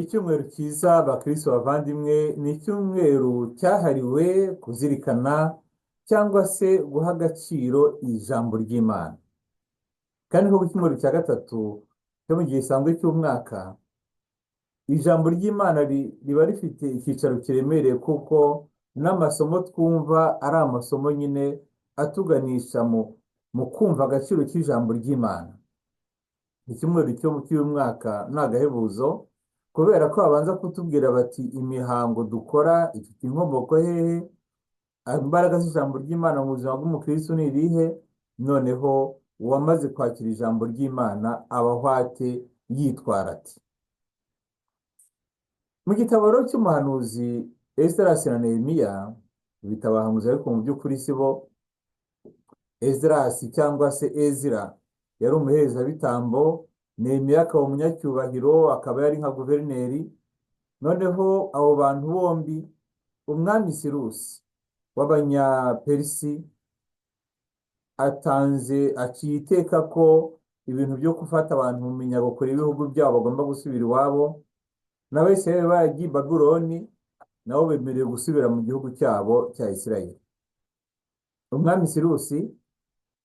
Icyumweru cyiza bakristo bavandimwe ni icyumweru cyahariwe kuzirikana cyangwa se guha agaciro ijambo ry'Imana. Kandi nko ku cyumweru cya gatatu cyo mu gihe gisanzwe cy'umwaka, ijambo ry'Imana riba rifite icyicaro kiremereye kuko n'amasomo twumva ari amasomo nyine atuganisha mu kumva agaciro k'ijambo ry'Imana. Icyumweru cy'umwaka ni agahebuzo kubera ko babanza kutubwira bati imihango dukora ifite inkomoko hehe, imbaraga z'ijambo ry'Imana mu buzima bw'umukristo ni irihe, noneho uwamaze kwakira ijambo ry'Imana abaho ate, yitwara ati. Mu gitabo cy'umuhanuzi Esdras na Nehemiya, ibitabo abahanuzi ariko mu by'ukuri si bo. Esdras cyangwa se Ezra yari umuherezabitambo, Nehemiya akaba umunyacyubahiro, akaba yari nka guverineri. Noneho abo bantu bombi, umwami Sirusi w'abanyaperisi aciye iteka ko ibintu byo gufata abantu mu minyago kure ibihugu byabo bagomba gusubira iwabo, n'Abisirayeli baragiye i Babuloni nabo bemerewe gusubira mu gihugu cyabo cya Isirayeli. Umwami Sirusi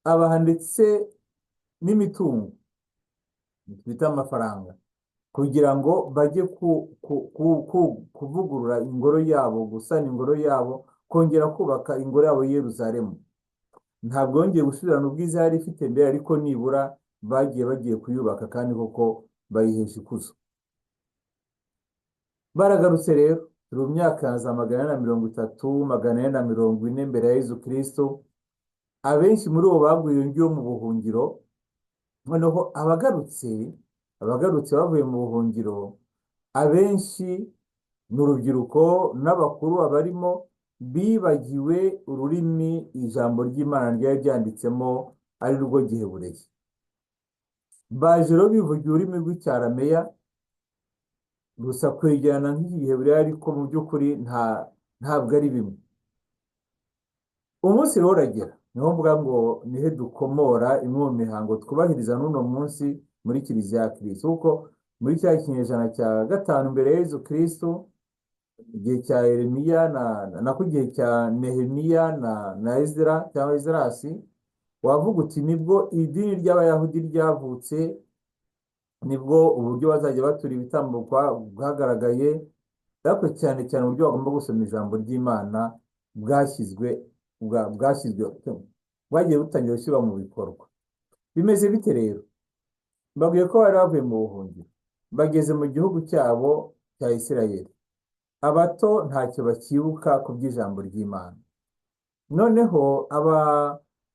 abaha ndetse n'imitungo bita amafaranga kugira ngo bajye kuvugurura ingoro yabo, gusana ingoro yabo, kongera kubaka ingoro yabo i Yerusalemu. Ntabwo yongeye gusubirana ubwiza yari ifite mbere, ariko nibura bagiye kuyubaka kandi koko bayihesha ikuzo. Baragarutse rero, turi mu myaka za 430, 440 mbere ya Yezu Kristo. Abenshi muri bo baguye ngiyo mu buhungiro. Noneho abagarutse bavuye mu buhungiro, abenshi n'urubyiruko n'abakuru abarimo bibagiwe ururimi ijambo ry'Imana ryari ryanditsemo, ari rwo Gihebureyi. Baje rero bivugira ururimi rw'icyarameya gusa, kwegerana nk'Igihebureyi ariko mu by'ukuri ntabwo ari bimwe. Umunsi rero uragera, niho mvuga ngo nihe dukomora imwe mu mihango twubahiriza n'uno munsi muri Kiliziya ya Kristo, kuko muri cya kinyejana cya 5 mbere ya Yezu Kristo, igihe cya Yeremiya ku gihe cya Nehemiya na Ezra cyangwa Esdras, wavuga uti nibwo idini ry'Abayahudi ryavutse, nibwo uburyo bazajya batura ibitambo bwagaragaye, ariko cyane cyane uburyo bagomba gusoma ijambo ry'Imana bwagiye butangira gushyirwa mu bikorwa. Bimeze bite rero? Babwiye ko bari bavuye mu buhungiro, bageze mu gihugu cyabo cya Isirayeli. Abato ntacyo bakibuka ku by'ijambo ry'Imana. Noneho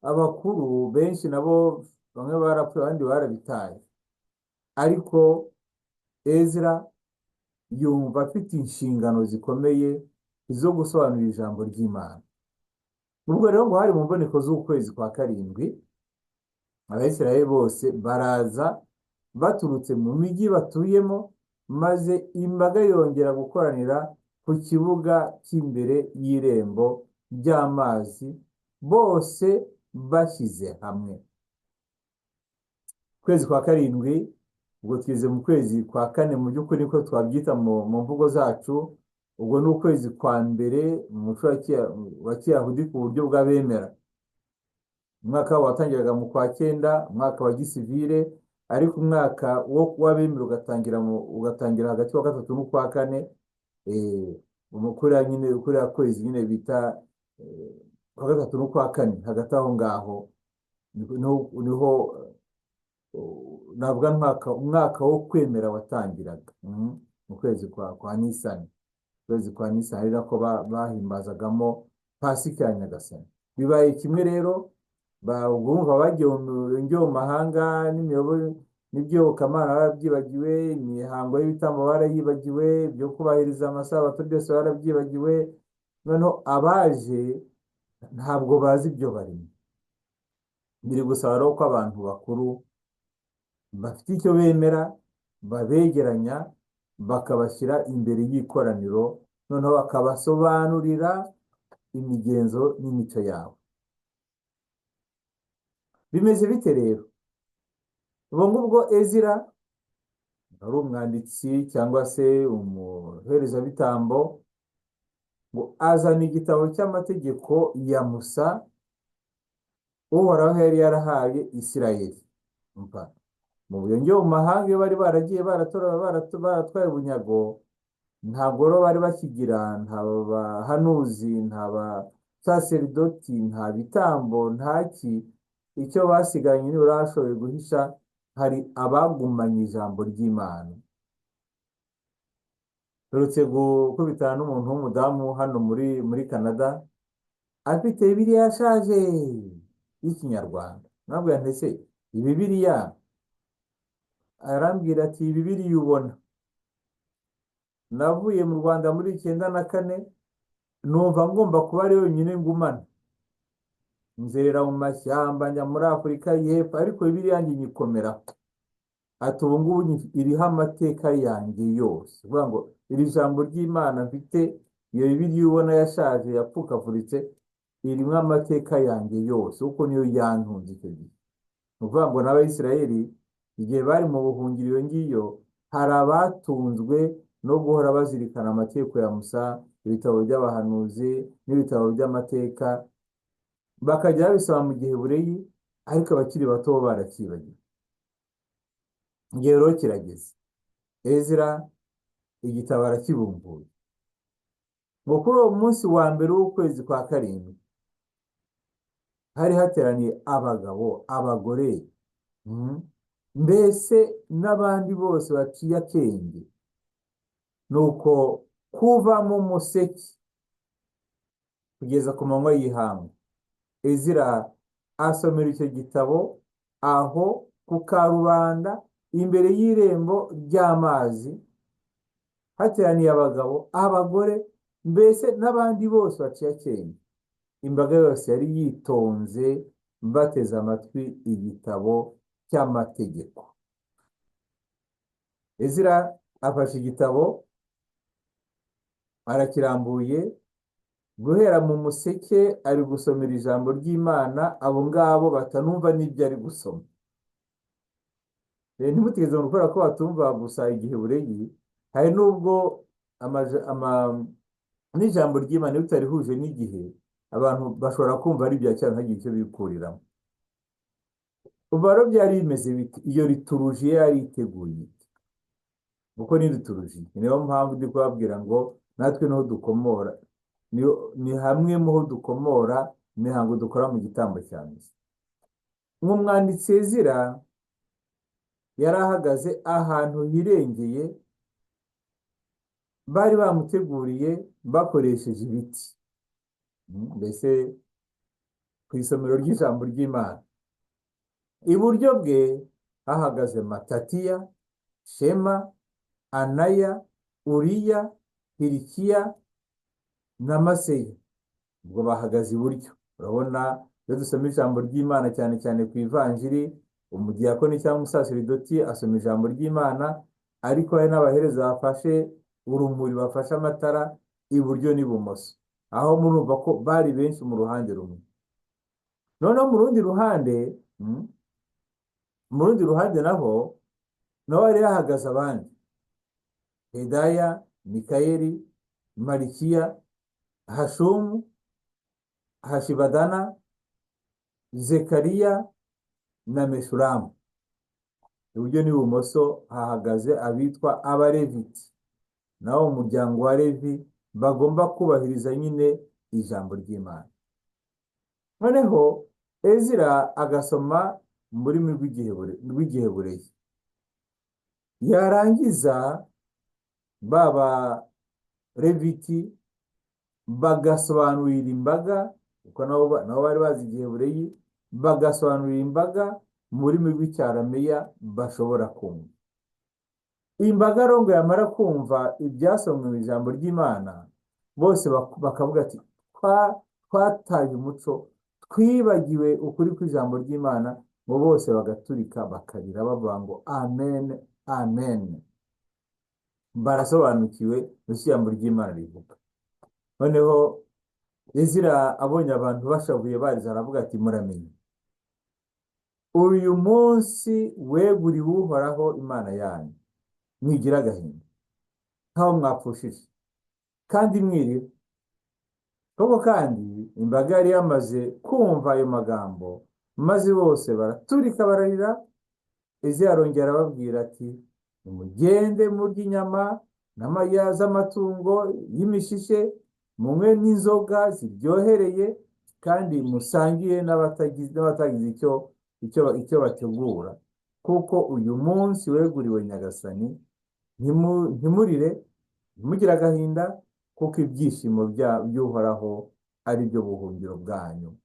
abakuru benshi nabo, bamwe barapfuye abandi barabitaye, ariko Ezra yumva afite inshingano zikomeye zo gusobanura ijambo ry'Imana. Ubwo rero ngo hari mu mboneko z'ukwezi kwa 7, Abisirayeli bose baraza baturutse mu mijyi batuyemo, maze imbaga yongera gukoranira ku kibuga cy'imbere y'irembo ry'amazi, bose bashyize hamwe. Ukwezi kwa 7, ubwo tugeze mu kwezi kwa 4 mu by'ukuri niko twabyita mu mvugo zacu. Ubwo ni ukwezi kwa mbere mu muco wa Kiyahudi ku buryo bw'abemera. Umwaka watangiraga mu kwa 9, umwaka wa gisivile, ariko umwaka w'abemera ugatangira hagati wa 3 n'ukwa 4. Kuriya kwezi nyine bita kwa 3 n'ukwa 4, hagati aho ngaho niho navuga umwaka wo kwemera watangiraga, mu kwezi kwa Nisani. Kwezi kwa Nisani ari nako bahimbazagamo Pasika ya Nyagasani. Bibaye kimwe rero, bumva bagiye mu mahanga, n'ibyobokamana barabyibagiwe, imihango y'ibitambo barayibagiwe, byo kubahiriza amasabato byose barabyibagiwe. Noneho abaje ntabwo bazi ibyo barimo. Biri gusaba rero ko abantu bakuru bafite icyo bemera babegeranya, bakabashyira imbere y'ikoraniro, noneho bakabasobanurira imigenzo n'imico yabo. Bimeze bite rero? Ubwo ngubwo Ezra ari umwanditsi cyangwa se umuherezabitambo, ngo azana igitabo cy'amategeko ya Musa uhoraho yari yarahaye Isirayeli. Umva, mu buyonge mu mahanga iyo bari baragiye baratwaye ubunyago, ntabwo rero bari bakigira nta bahanuzi, nta basaseridoti, nta bitambo, ntaki. Icyo basiganye nibura bashoboye guhisha, hari abagumanye ijambo ry'Imana. Turutse gukubitana n'umuntu w'umudamu hano muri Canada, afite Bibiliya yashaje y'ikinyarwanda. Nabwo yantese Bibiliya, arambwira ati Bibiliya ubona. Navuye mu Rwanda muri 1994, numva ngomba kuba ari yonyine ngumana, nzerera mu mashyamba njya muri Afurika y'Epfo, ariko Bibiliya yanjye nyikomera. Ati ubu ngubu iriho amateka yanjye yose. Uvuga ngo iri jambo ry'Imana mfite, iyo Bibiliya ubona yashaje yapfukavuritse, irimo amateka yanjye yose, kuko niyo yantunze icyo gihe. Ni ukuvuga ngo n'Abayisiraheli igihe bari mu buhungiro iyo ngiyo, hari abatunzwe no guhora bazirikana amategeko ya Musa, ibitabo by'abahanuzi n'ibitabo by'amateka, bakajya babisoma mu Giheburayi, ariko abakiri bato bo barakibagiwe. Igihe rero kirageze, Ezra igitabo arakibumbuye. Ngo kuri uwo munsi wa mbere w'ukwezi kwa karindwi, hari hateraniye abagabo, abagore, mbese n'abandi bose baciye akenge. Nuko kuva mu museke kugeza ku manywa y'ihangu, Ezra asomera icyo gitabo aho ku karubanda imbere y'irembo ry'amazi, hateraniye abagabo, abagore, mbese n'abandi bose baciye akenge. Imbaga yose yari yitonze bateze amatwi igitabo cy'amategeko. Ezra afashe igitabo, arakirambuye, guhera mu museke ari gusomera ijambo ry'Imana abo ngabo batanumva n'ibyo ari gusoma. Ntimutigeze ngo kubera ko batumva gusa Igiheburayi, hari n'ubwo n'ijambo ry'Imana iyo utarihuje n'igihe, abantu bashobora kumva ari ibya cyane ntagire icyo bikuriramo. Ubu rero byari bimeze biti, iyo liturujiya yari iteguye iti, kuko ni liturujiya, niyo mpamvu ndi kubabwira ngo natwe niho dukomora, ni hamwe mu ho dukomora imihango dukora mu gitambo cya misa. Umwanditsi Ezra yari ahagaze ahantu hirengeye, bari bamuteguriye bakoresheje ibiti, mbese ku isomero ry'ijambo ry'Imana. Iburyo bwe hahagaze Matatiya, Shema, Anaya, Uriya, Hilikiya na Maseya. Ubwo bahagaze iburyo. Urabona iyo dusoma ijambo ry'Imana cyane cyane ku ivanjiri, umudiyakoni cyangwa umusaseridoti asoma ijambo ry'Imana, ariko hari n'abahereza bafashe urumuri, bafashe amatara iburyo n'ibumoso, aho murumva ko bari benshi mu ruhande rumwe. Noneho mu rundi ruhande naho hari hahagaze abandi: Hedaya, Mikayeli, Malikiya, Hashumu, Hashibadana, Zekariya na Meshulamu. Iburyo n'ibumoso hahagaze abitwa abareviti, naho umuryango wa Levi bagomba kubahiriza nyine ijambo ry'Imana. Noneho Ezra agasoma mu rurimi rw'Igiheburayi, yarangiza baba Leviti bagasobanurira imbaga, kuko nabo bari bazi Igiheburayi, bagasobanurira imbaga mu rurimi rw'icyarameya bashobora kumva. Imbaga rongo yamara kumva ibyasomwe mu ijambo ry'Imana, bose bakavuga ati twataye umuco, twibagiwe ukuri kw'ijambo ry'Imana, ngo bose bagaturika bakarira bavuga ngo amen, amen. Barasobanukiwe ijambo ry'Imana rivuga. Noneho Ezra abonye abantu bashavuye bariza, aravuga ati muramenye, uyu munsi weguriwe Uhoraho Imana yanyu, mwigira agahinda nk'aho mwapfushije kandi mwiriwe. Koko kandi imbaga yari yamaze kumva ayo magambo, maze bose baraturika bararira. Eze arongera arababwira ati, nimugende murye inyama z'amatungo y'imishishe, munywe n'inzoga ziryohereye, kandi musangire n'abatagize icyo bategura, kuko uyu munsi weguriwe Nyagasani. Ntimurire, ntimugire agahinda, kuko ibyishimo by'Uhoraho ari byo buhungiro bwanyu.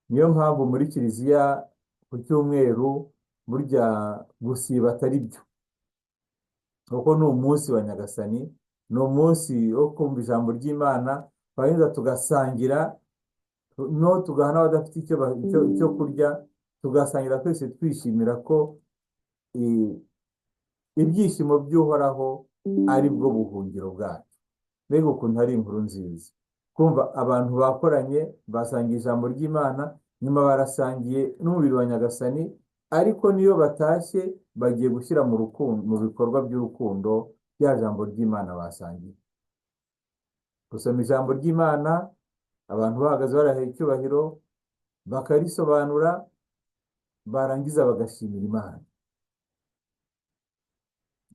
Niyo mpamvu muri Kiliziya ku cyumweru burya gusiba atari byo, kuko ni umunsi wa Nyagasani, ni umunsi wo kumva ijambo ry'Imana, twarangiza tugasangira, no tugaha n'abadafite icyo kurya, tugasangira twese twishimira ko ibyishimo by'Uhoraho ari bwo buhungiro bwacu. Mbega ukuntu ari inkuru nziza kumva abantu bakoranye, basangiye ijambo ry'Imana, nyuma barasangiye n'umubiri wa Nyagasani, ariko niyo batashye bagiye gushyira mu bikorwa by'urukundo rya jambo ry'Imana basangiye. Gusoma ijambo ry'Imana, abantu bahagaze barahaye icyubahiro, bakarisobanura, barangiza bagashimira Imana.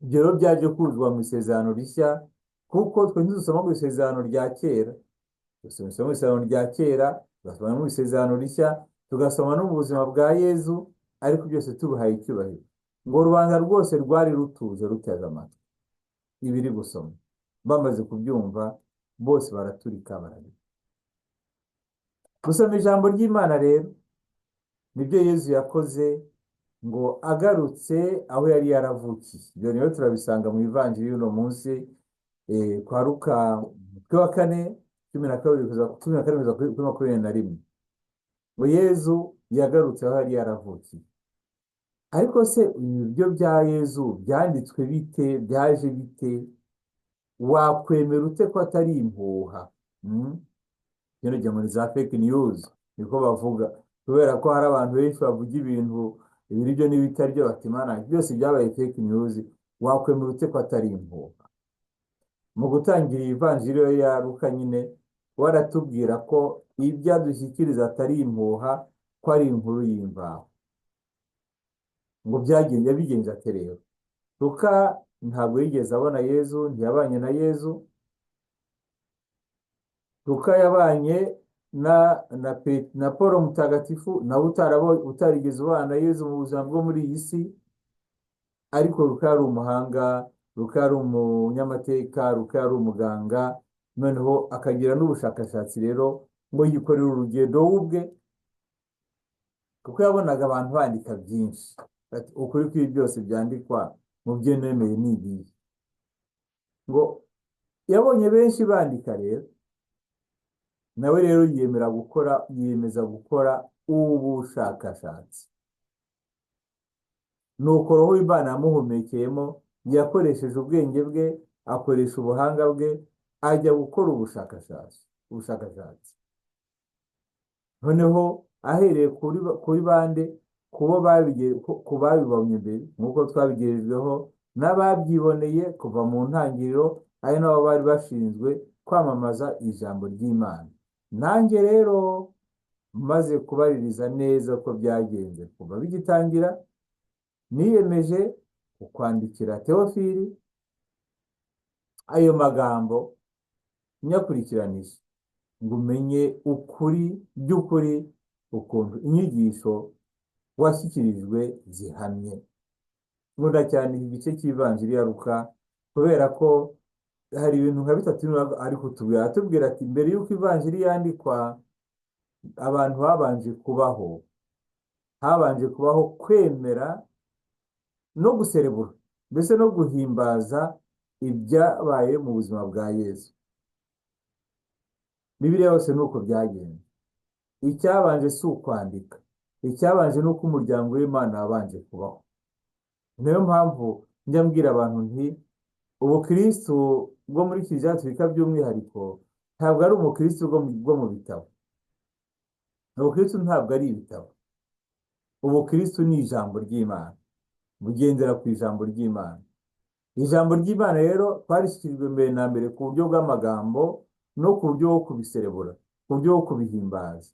Ibyo rero byaje kuzwa mu isezerano rishya, kuko twe ntidusoma mu isezerano rya kera, dusoma mu isezerano rya kera, tugasoma mu isezerano rishya, tugasoma no mu buzima bwa Yezu, ariko byose tubihaye icyubahiro. Ngo rubanda rwose rwari rutuje ruteze amatwi ibiri gusoma. Bamaze kubyumva bose baraturika bararira. Gusoma ijambo ry'Imana rero nibyo Yezu yakoze, ngo agarutse aho yari yaravukiye. Ibyo rero turabisanga mu ivanjiri y'uno munsi, kwa Luka umutwe wa 4, 12-21. Ngo Yezu yagarutse aho yari yaravukiye. Ariko se ibyo bya Yezu byanditswe bite, byaje bite? Wakwemera ute ko atari impuha? Kino gihe muri za fake news niko bavuga, kubera ko hari abantu benshi bavuga ibintu ibiri byo n'ibitari byo, bati Imana byose byabaye fake news. Wakwemera ute ko atari impuha? Mu gutangira ivanjiri ya Luka nyine waratubwira ko ibyadushyikiriza atari impuha, ko ari inkuru y'imvaho. Ngo yabigenje ate rero? Luka ntabwo yigeze abona Yezu, ntiyabanye na Yezu. Luka yabanye na Paul Mutagatifu, nawe utarigeze ubana na Yezu mu buzima bwo muri iyi si. Ariko Luka yari umuhanga, Luka yari umunyamateka, Luka yari umuganga, noneho akagira n'ubushakashatsi rero, ngo yikorera urugendo ubwe, kuko yabonaga abantu bandika byinshi. Ukuri kuri byose byandikwa mu byo nemeye ni ibihe. Ngo yabonye benshi bandika rero, nawe rero yiyemeza gukora ubushakashatsi. Nuko Roho w'Imana yamuhumekeyemo, yakoresheje ubwenge bwe, akoresha ubuhanga bwe, ajya gukora ubushakashatsi. Noneho ahereye kuri bande, ku babibonye mbere, nk'uko twabigerejweho n'ababyiboneye kuva mu ntangiriro, ari nabo bari bashinzwe kwamamaza ijambo ry'Imana. Nanjye rero maze kubaririza neza ko byagenze kuva bigitangira, niyemeje kukwandikira Teofili ayo magambo nyakurikiranije, ngo umenye ukuri by'ukuri, ukuntu inyigisho washyikirijwe zihamye. Nkunda cyane iki gice cy'ivanjiri ya Luka, kubera ko hari ibintu nka bitatu ari kutubwira. Atubwira ati mbere y'uko ivanjiri yandikwa, abantu habanje kubaho kwemera no guserebura, mbese no guhimbaza ibyabaye mu buzima bwa Yesu. Bibiliya yose nuko byagenze. Icyabanje si ukwandika, icyabanje nuko umuryango w'Imana wabanje kubaho. Niyo mpamvu njya mbwira abantu nti ubukristo bwo muri Kiliziya Gatolika by'umwihariko ntabwo ari umukristo bwo mu bitabo. Ubukristo ntabwo ari ibitabo. Ubukristo ni ijambo ry'Imana. bugendera ku ijambo ry'Imana. Ijambo ry'Imana rero twarishyikirijwe mbere na mbere ku buryo bw'amagambo no ku buryo bwo kubiserebura, ku buryo bwo kubihimbaza.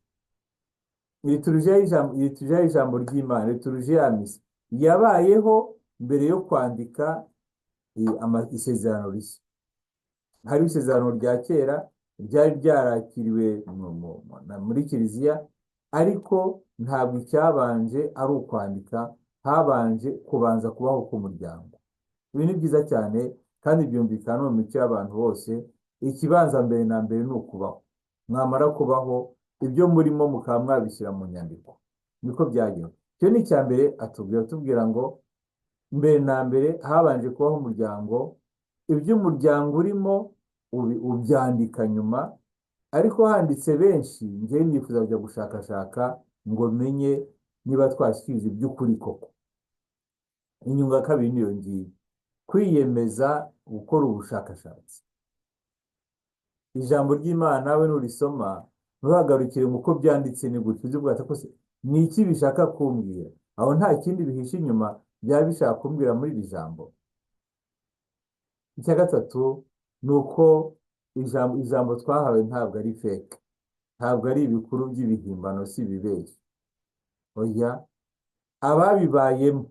Liturujia y'ijambo ry'Imana, liturujia ya misa yabayeho mbere yo kwandika isezerano rishya. Hari isezerano rya kera ryari ryarakiriwe muri kiliziya, ariko ntabwo icyabanje ari ukwandika, habanje kubanza kubaho k'umuryango. Ibi ni byiza cyane kandi byumvikana mu mico y'abantu bose. Ikibanza mbere na mbere ni ukubaho, mwamara kubaho ibyo murimo mukaba mwabishyira mu nyandiko. Niko byagenze. Icyo ni icya mbere atubwira ngo mbere na mbere habanje kubaho umuryango, iby'umuryango urimo ubyandika nyuma, ariko handitse benshi njyewe nifuza kujya gushakashaka ngo menye niba twashyikiriza iby'ukuri koko. Inyungu ya kabiri niyo ngiyo, kwiyemeza gukora ubushakashatsi. Ijambo ry'Imana we nurisoma ntuhagarukire mu ko byanditse ni gutyo, uzi bwata ko ni iki bishaka kumbwira, aho nta kindi bihishe inyuma byaba bishaka kumbwira muri iri jambo. Icya gatatu ni uko ijambo twahawe ntabwo ari fake, ntabwo ari ibikuru by'ibihimbano, si ibibeshya. Oya, ababibayemo,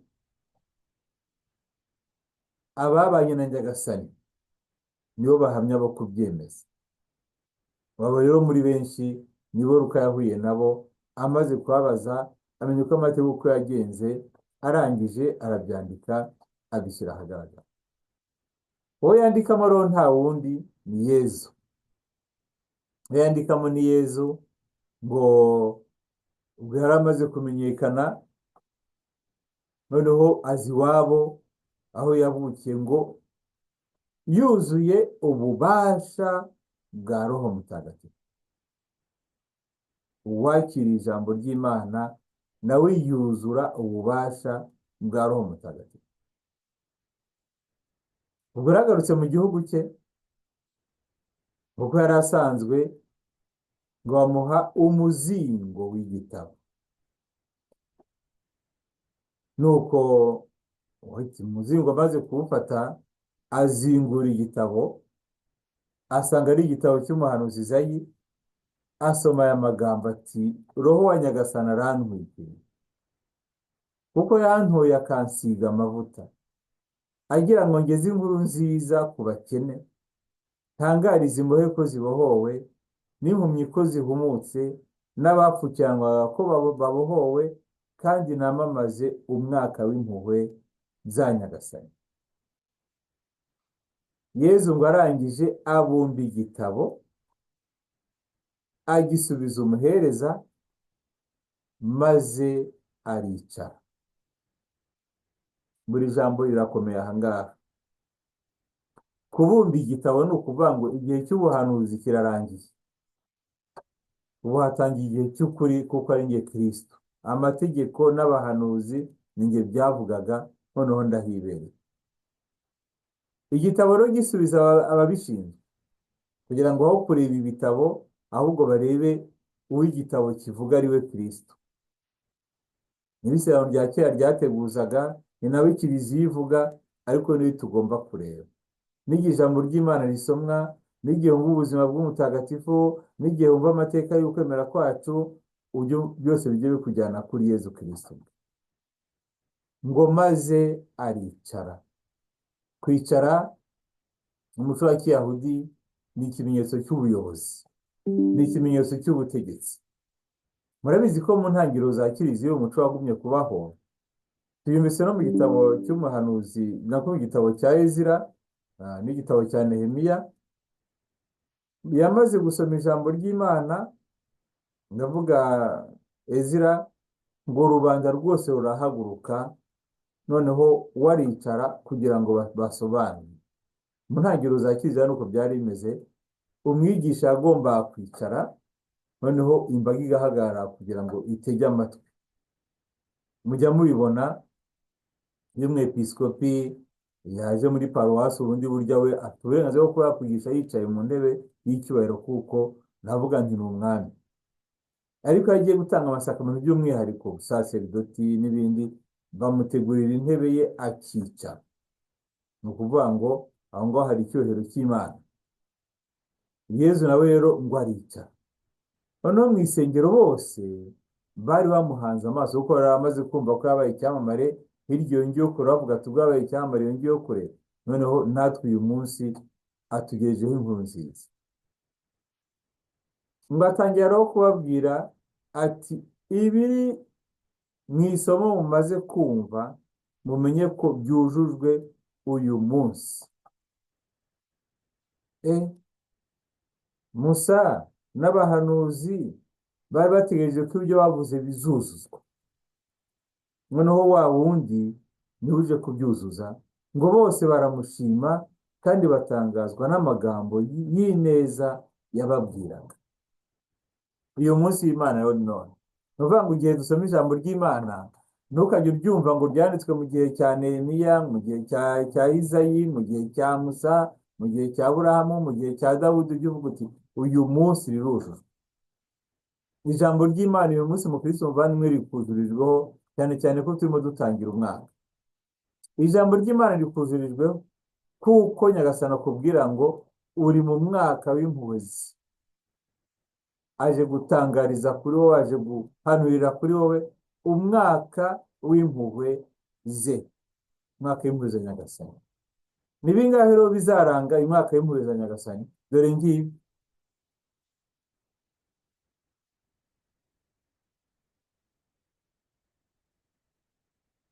ababanye na Nyagasani nibo bahamya bo kubyemeza. Baba rero muri benshi nibo Luka yahuye nabo, amaze kubabaza amenya uko amategeko uko yagenze, arangije arabyandika abishyira ahagaragara. Uwo yandikamo rero nta wundi ni Yezu. Uwo yandikamo ni Yezu, ngo ubwo yari amaze kumenyekana, noneho azi iwabo aho yavukiye, ngo yuzuye ububasha bwa Roho Mutagatifu. Uwakira ijambo ry'Imana nawe yuzura ububasha bwa Roho Mutagatifu. Ubwo yaragarutse mu gihugu cye, kuko yari asanzwe, ngo bamuha umuzingo w'igitabo. Nuko umuzingo amaze kuwufata, azingura igitabo, asanga ari igitabo cy'umuhanuzi Izayi. Asoma aya magambo ati, Roho wa Nyagasani arantwikiriye, kuko yantoye akansiga amavuta, agira ngo ngeze inkuru nziza ku bakene, ntangariza imbohe ko zibohowe, n'impumyi ko zihumutse, n'abapfukiranwaga ko babohowe, kandi namamaze umwaka w'impuhwe za Nyagasani. Yezu ngo arangije abumba igitabo, agisubiza umuhereza, maze aricara. Buri jambo rirakomeye ahangaha. Kubumba igitabo ni ukuvuga ngo igihe cy'ubuhanuzi kirarangiye, ubu hatangiye igihe cy'ukuri, kuko ari njye Kristo. Amategeko n'abahanuzi ni njye byavugaga, noneho ndahibereye. Igitabo rero gisubiza ababishinzwe, kugira ngo aho kureba ibitabo, ahubwo barebe uw'igitabo kivuga ari we Kristo. N'isezerano rya kera ryateguzaga, ni nawe kiliziya ivuga, ariko niwe tugomba kureba. N'igihe ijambo ry'Imana risomwa, n'igihe wumva ubuzima bw'umutagatifu, n'igihe wumva amateka y'ukwemera kwacu, byose bijye bikujyana kuri Yezu Kristo. Ngo maze aricara. Kwicara mu muco wa Kiyahudi ni ikimenyetso cy'ubuyobozi, ni ikimenyetso cy'ubutegetsi. Murabizi ko mu ntangiriro za kiliziya umuco wagumye kubaho. Tuyumvise no mu gitabo cy'umuhanuzi, nako mu gitabo cya Ezira n'igitabo cya Nehemiya. Yamaze gusoma ijambo ry'Imana, ndavuga Ezira, ngo rubanda rwose rurahaguruka, noneho waricara kugira ngo basobanure. Mu ntangiriro za kiliziya nuko byari bimeze. Umwigisha agomba kwicara, noneho imbaga igahagarara kugira ngo itege amatwi. Mujya mubibona iyo umwepiskopi yaje muri paruwasi, ubundi burya we afite uburenganzira bwo kuba yakwigisha yicaye mu ntebe y'icyubahiro, kuko navuga nti ni umwami. Ariko iyo agiye gutanga amasakamento by'umwihariko, saseridoti n'ibindi, bamutegurira intebe ye akicara. Ni ukuvuga ngo aho ngaho hari icyubahiro cy'Imana. Yezu nawe rero ngo aricara. Noneho mu isengero bose bari bamuhanze amaso kuko bari bamaze kumva ko yabaye icyamamare, hirya yongeyeho kure bavuga ati ubwo yabaye icyamamare yongeyeho kure, noneho natwe uyu munsi atugejejeho inkuru nziza. Ngo atangira rero kubabwira ati ibiri mu isomo mumaze kumva mumenye ko byujujwe uyu munsi. Musa n'abahanuzi bari bategereje ko ibyo bavuze bizuzuzwa, noneho wa wundi niwe uje kubyuzuza, ngo bose baramushima kandi batangazwa n'amagambo y'ineza yababwiraga. Uyu munsi w'Imana rero none ni ukuvuga ngo igihe dusoma ijambo ry'Imana ntukajye uryumva ngo ryanditswe mu gihe cya Nehemiya, mu gihe cya Izayi, mu gihe cya Musa, mu gihe cya Aburahamu, mu gihe cya Dawudi, ujye uvuga uti uyu munsi rirujujwe. Ijambo ry'Imana uyu munsi mu Kristo muvandimwe rikuzurijweho, cyane cyane ko turimo dutangira umwaka. Ijambo ry'Imana rikuzurijweho kuko Nyagasani akubwira ngo uri mu mwaka w'impuhwe ze. Aje gutangariza kuri wowe, aje guhanurira kuri wowe umwaka w'impuhwe ze, umwaka w'impuhwe za Nyagasani. Ni bingahe rero bizaranga umwaka w'impuhwe za Nyagasani? Dore ngibi.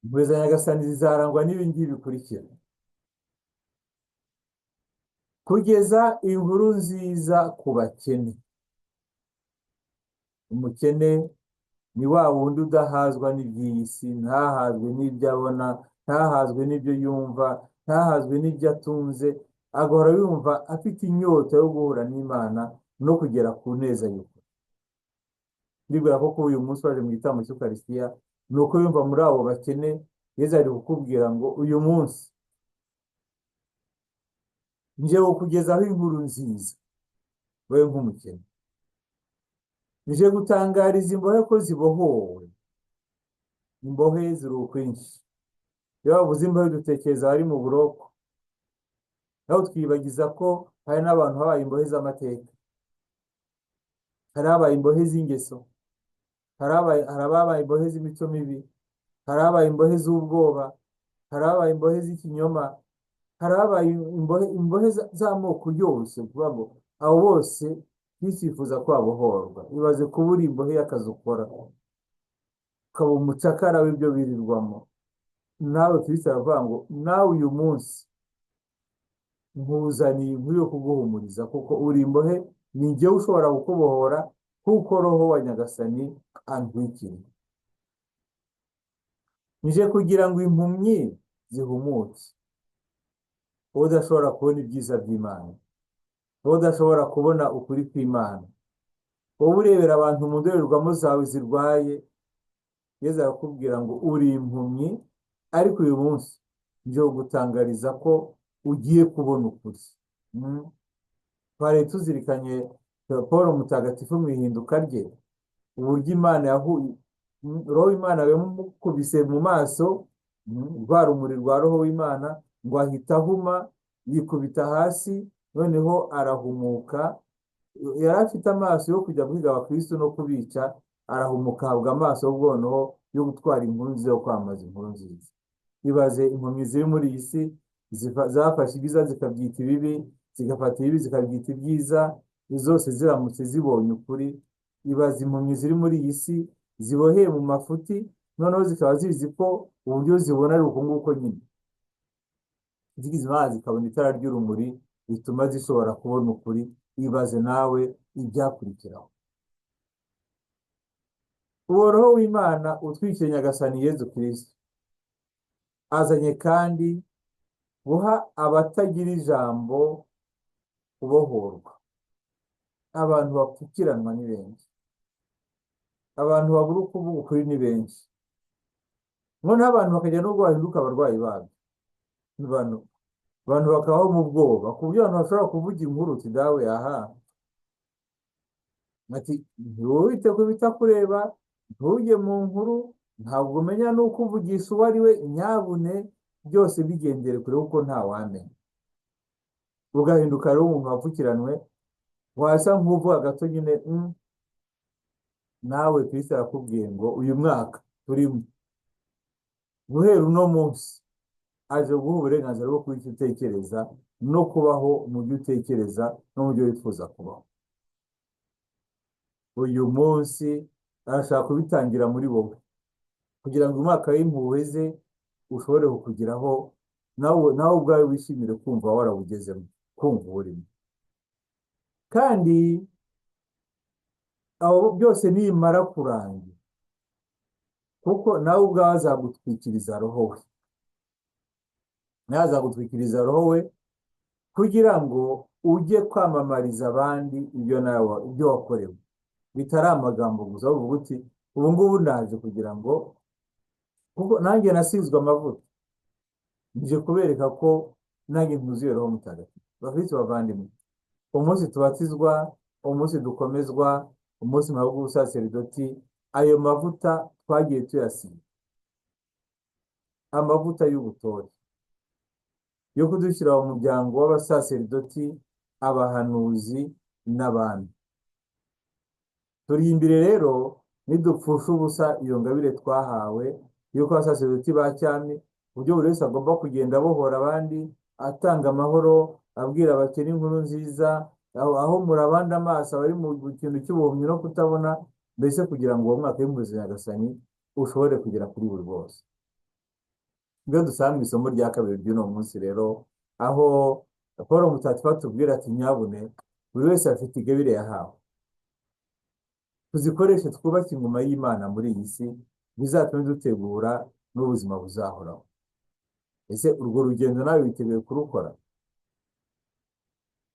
Impuhwe za Nyagasani zizarangwa n'ibi ngibi bikurikira: kugeza inkuru nziza ku bakene. Umukene ni wa wundi udahazwa n'iby'iyi si, ntahazwe n'ibyo abona, ntahazwe n'ibyo yumva, ntahazwe n'ibyo atunze, agahora yumva afite inyota yo guhura n'Imana no kugera ku neza y'ukuri. Ndibwira ko uyu munsi waje mu gitambo cy'Ukaristiya ni uko yumva muri abo bakene Yezu ari kukubwira ngo uyu munsi nje kukugezaho inkuru nziza, wowe nk'umukene. Nje gutangariza imbohe ko zibohowe. Imbohe ziri ukwinshi. Iyo bavuze imbohe dutekereza bari mu buroko, naho twibagiza ko hari n'abantu habaye imbohe z'amateka, hari abaye imbohe z'ingeso, hari ababaye imbohe z'imico mibi, hari abaye imbohe z'ubwoba, hari abaye imbohe z'ikinyoma, hari abaye imbohe z'amoko yose. Kuvuga ngo abo bose ntisifuza ko babohorwa. Ibaze kuba uri imbohe y'akazi ukora, ukaba umucakara w'ibyo birirwamo. Nawe Kristo aravuga ngo nawe uyu munsi nkuzaniye inkuru yo kuguhumuriza, kuko uri imbohe, ni jyewe ushobora kukubohora, kuko Roho wa Nyagasani antwikiriye. Nje kugira ngo impumyi zihumuke. Wowe udashobora kubona ibyiza by'Imana, wowe udashobora kubona ukuri kw'Imana, wowe urebera abantu mu ndorerwamo zawe zirwaye, Yezu arakubwira ngo uri impumyi, ariko uyu munsi nje gutangariza ko ugiye kubona ukuri. Twari tuzirikanye Paul Mutagatifu mu ihinduka rye, uburyo Imana Roho w'Imana yamukubise mu maso, rwa rumuri rwa Roho w'Imana, ngo ahita ahuma, yikubita hasi, noneho arahumuka. Yari afite amaso yo kujya guhiga abakristo no kubica, arahumuka ahabwa amaso y'ubwonoho yo gutwara inkuru nziza, yo kwamamaza inkuru nziza. Ibaze impumyi ziri muri iyi si zafashe ibyiza zikabyita ibibi, zigafata ibibi zikabyita ibyiza, zose ziramutse zibonye ukuri. Ibaze impumyi ziri muri iyi si ziboheye mu mafuti, noneho zikaba zizi ko uburyo zibona ari uko nguko nyine. Zigize Imana zikabona itara ry'urumuri rituma zishobora kubona ukuri. Ibaze nawe ibyakurikiraho. Uwo Roho w'Imana utwikiriye Nyagasani Yezu Kristo azanye kandi guha abatagira ijambo kubohorwa. Abantu bapfukiranwa ni benshi, abantu babura ukuvuga ukuri ni benshi, noneho abantu bakajya no guhinduka abarwayi babyo. Abantu bakabaho mu bwoba, ku buryo abantu bashobora kuvuga inkuru uti dawe aha, ati ntiwite ku bitakureba, ntujye mu nkuru, ntabwo umenya n'uko uvugisha uwo ari we, nyabune byose bigendere kure kuko ntawamenya. Ugahinduka rero umuntu wapfukiranwe, wasa nk'uvuga gato nyine nawe Kristo arakubwiye ngo uyu mwaka turimo, guhera uno munsi aje guha uburenganzira bwo kuba icyo utekereza no kubaho mu byo utekereza no mu byo wifuza kubaho. Uyu munsi arashaka kubitangira muri wowe kugira ngo umwaka w'impuhwe ze ushobore kukugeraho, nawe ubwawe wishimire kumva warawugezemo, kumva urimo. Kandi aho byose nimara kurangira, kuko nawe ubwawe azagutwikiriza roho we, nawe azagutwikiriza roho we kugira ngo ujye kwamamariza abandi ibyo wakorewe, bitari amagambo gusa uvuga uti ubu ngubu ndaje kugira ngo, kuko nanjye nasizwe amavuta, nje kubereka ko nanjye ntuzuye roho mutagatifu. Bakristo bavandimwe, umunsi tubatizwa, umunsi dukomezwa, umunsi muhabwa ubusaserdoti, ayo mavuta twagiye tuyasiga, amavuta y'ubutore yo kudushyira mu muryango w'abasaserdoti, abahanuzi n'abandi. Turi imbere rero nidupfusha ubusa iyo ngabire twahawe yuko abasaserdoti ba cyami, uburyo buri wese agomba kugenda abohora abandi, atanga amahoro, abwira abakene inkuru nziza, aho muri abandi amaso abari mu kintu cy'ubuhumyi no kutabona, mbese kugira ngo uwo mwaka w'impuhwe za Nyagasani ushobore kugera kuri buri bose. Ibyo dusanga mu isomo rya kabiri ry'uno munsi rero, aho Paul Mutagatifu atubwira ati nyabune buri wese afite ingabire yahawe, tuzikoreshe twubake ingoma y'Imana muri iyi si, bizatume dutegura n'ubuzima buzahoraho. Ese urwo rugendo nawe witeguye kurukora?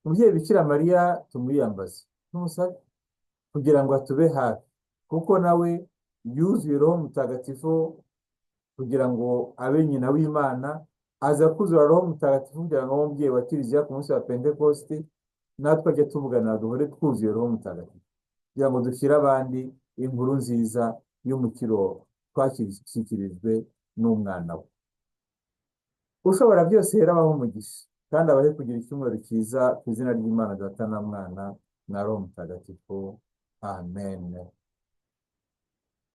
Umubyeyi Bikira Mariya tumwiyambaze, tumusabe kugira ngo atube hafi, kuko nawe yuzuye roho mutagatifu kugira ngo abe nyina w'Imana, aza kuzura roho mutagatifu kugira ngo abe umubyeyi wa Kiliziya ku munsi wa Pentekosti, natwe ajye tuvugana duhore twuzuye roho mutagatifu kugira ngo dushyire abandi inkuru nziza y'umukiro twashyikirijwe n'umwana we. Ushobora byose rero abaho umugisha kandi abahe kugira icyumweru cyiza, ku izina ry'Imana Data na Mwana na Roho Mutagatifu. Amen.